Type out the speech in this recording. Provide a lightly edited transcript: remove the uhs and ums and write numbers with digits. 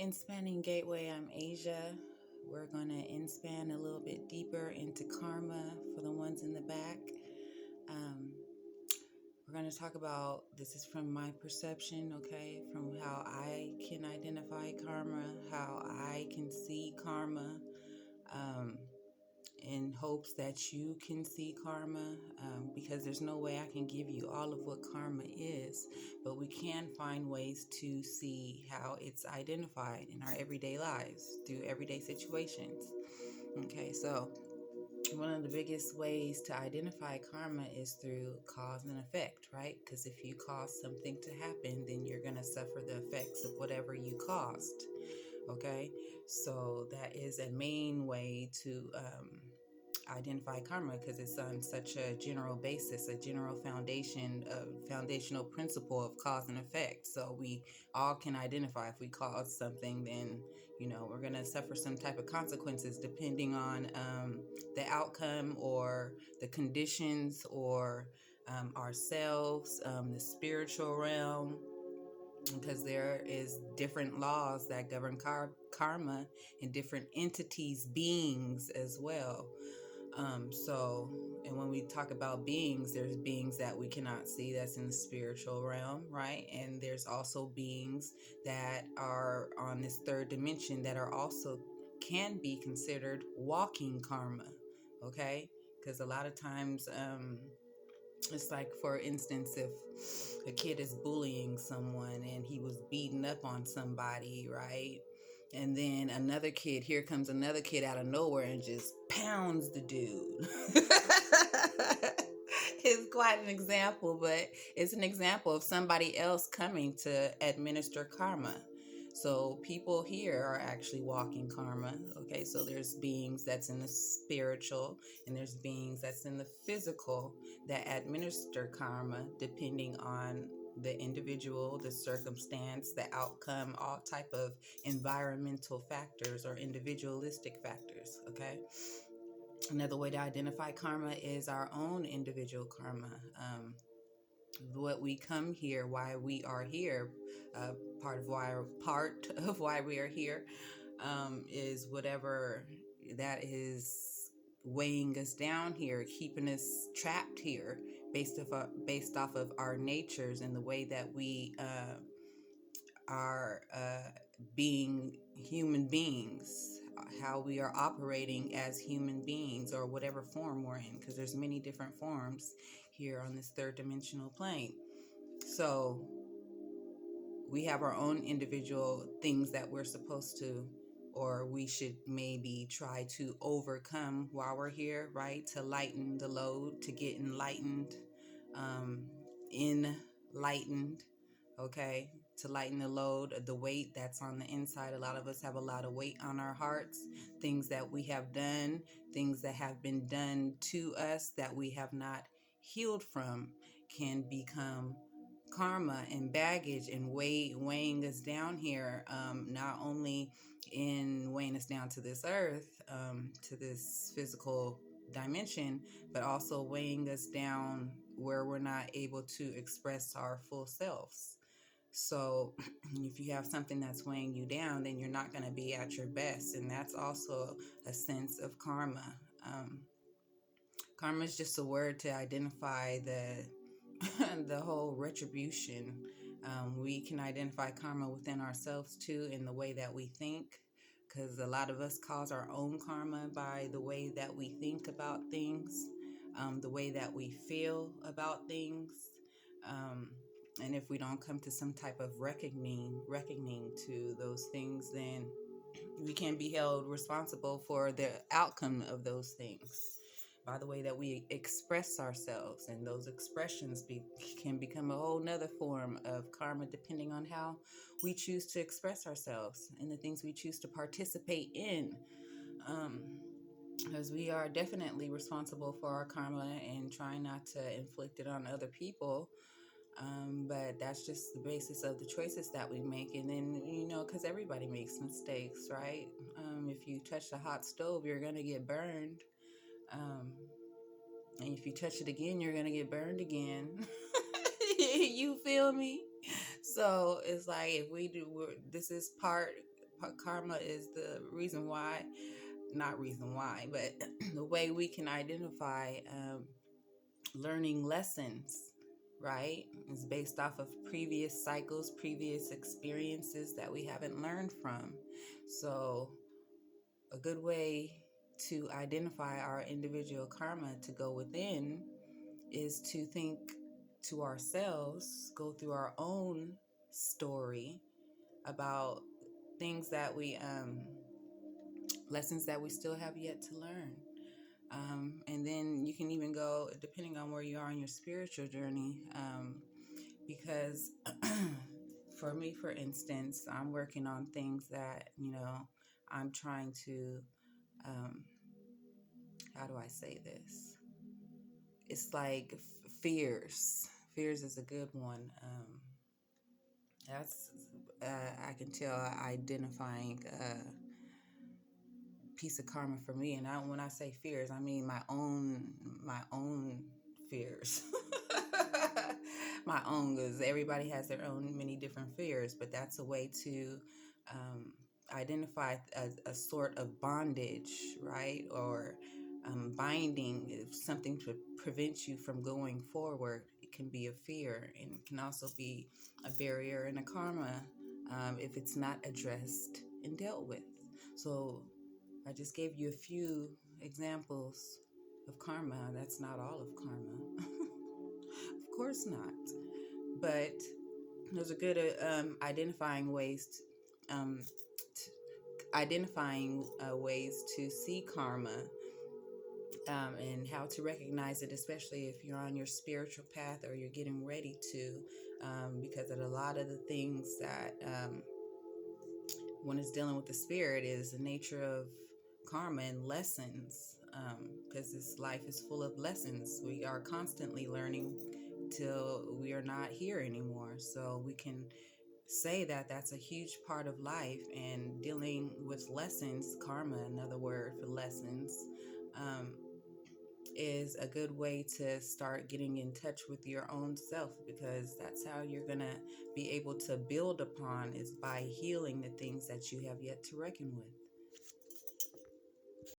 InSpanning Gateway, I'm Asia. We're going to inspan a little bit deeper into karma for the ones in the back. Um, we're going to talk about this is from my perception, okay, from how I can identify karma, how I can see karma, um, in hopes that you can see karma, because there's no way I can give you all of what karma is, but we can find ways to see how it's identified in our everyday lives through everyday situations. Okay, so one of the biggest ways to identify karma is through cause and effect, right? Because if you cause something to happen, then you're going to suffer the effects of whatever you caused. Okay, so that is a main way to identify karma, because it's on such a general basis, a general foundational principle of cause and effect. So we all can identify if we cause something, then we're going to suffer some type of consequences depending on the outcome or the conditions or ourselves, the spiritual realm, because there is different laws that govern karma and different entities, beings as well. And when we talk about beings, there's beings that we cannot see, that's in the spiritual realm, right? And there's also beings that are on this third dimension that are also can be considered walking karma, okay? Because a lot of times, it's like, for instance, if a kid is bullying someone and he was beating up on somebody, right? And then here comes another kid out of nowhere and just pounds the dude. It's quite an example, but it's an example of somebody else coming to administer karma. So people here are actually walking karma. Okay, so there's beings that's in the spiritual and there's beings that's in the physical that administer karma depending on the individual, the circumstance, the outcome, all type of environmental factors or individualistic factors. Okay, another way to identify karma is our own individual karma. What we come here, why we are here, uh, part of why we are here, is whatever that is weighing us down here, keeping us trapped here, based off of our natures and the way that we are being human beings, how we are operating as human beings, or whatever form we're in, because there's many different forms here on this third dimensional plane. So we have our own individual things that we're supposed to, or we should maybe try to overcome while we're here, right? To lighten the load, to get enlightened, um, enlightened, okay? To lighten the load, the weight that's on the inside. A lot of us have a lot of weight on our hearts, things that we have done, things that have been done to us that we have not healed from, can become karma and baggage and weighing us down here, not only in weighing us down to this earth, to this physical dimension, but also weighing us down where we're not able to express our full selves. So if you have something that's weighing you down, then you're not going to be at your best, and that's also a sense of karma. um, Karma is just a word to identify the the whole retribution. We can identify karma within ourselves too, in the way that we think, because a lot of us cause our own karma by the way that we think about things, the way that we feel about things. Um, and if we don't come to some type of reckoning to those things, then we can be held responsible for the outcome of those things by the way that we express ourselves, and those expressions can become a whole nother form of karma, depending on how we choose to express ourselves and the things we choose to participate in, um, because we are definitely responsible for our karma and trying not to inflict it on other people. But that's just the basis of the choices that we make. And then, because everybody makes mistakes, right? If you touch the hot stove, you're going to get burned. Um, and if you touch it again, you're going to get burned again. You feel me? So it's like, if we do, this is part Karma is the reason why, not reason why, but the way we can identify learning lessons, right? Is based off of previous cycles, previous experiences that we haven't learned from. So, a good way to identify our individual karma to go within is to think to ourselves, go through our own story about things that we, lessons that we still have yet to learn. And then you can even go, depending on where you are in your spiritual journey, because for me, for instance, I'm working on things that, I'm trying to, um, how do I say this? It's like fears. Fears is a good one. That's, I can tell identifying piece of karma for me. And when I say fears, I mean my own fears. My own, because everybody has their own many different fears, but that's a way to identify a sort of bondage, right? Or binding, if something to prevent you from going forward. It can be a fear, and it can also be a barrier and a karma if it's not addressed and dealt with. So I just gave you a few examples of karma. That's not all of karma. Of course not. But those are good identifying ways ways to see karma, and how to recognize it, especially if you're on your spiritual path or you're getting ready to, because of a lot of the things that when it's dealing with the spirit is the nature of karma and lessons, because this life is full of lessons. We are constantly learning till we are not here anymore. So we can say that that's a huge part of life, and dealing with lessons, karma, another word for lessons, um, is a good way to start getting in touch with your own self, because that's how you're gonna be able to build upon, is by healing the things that you have yet to reckon with.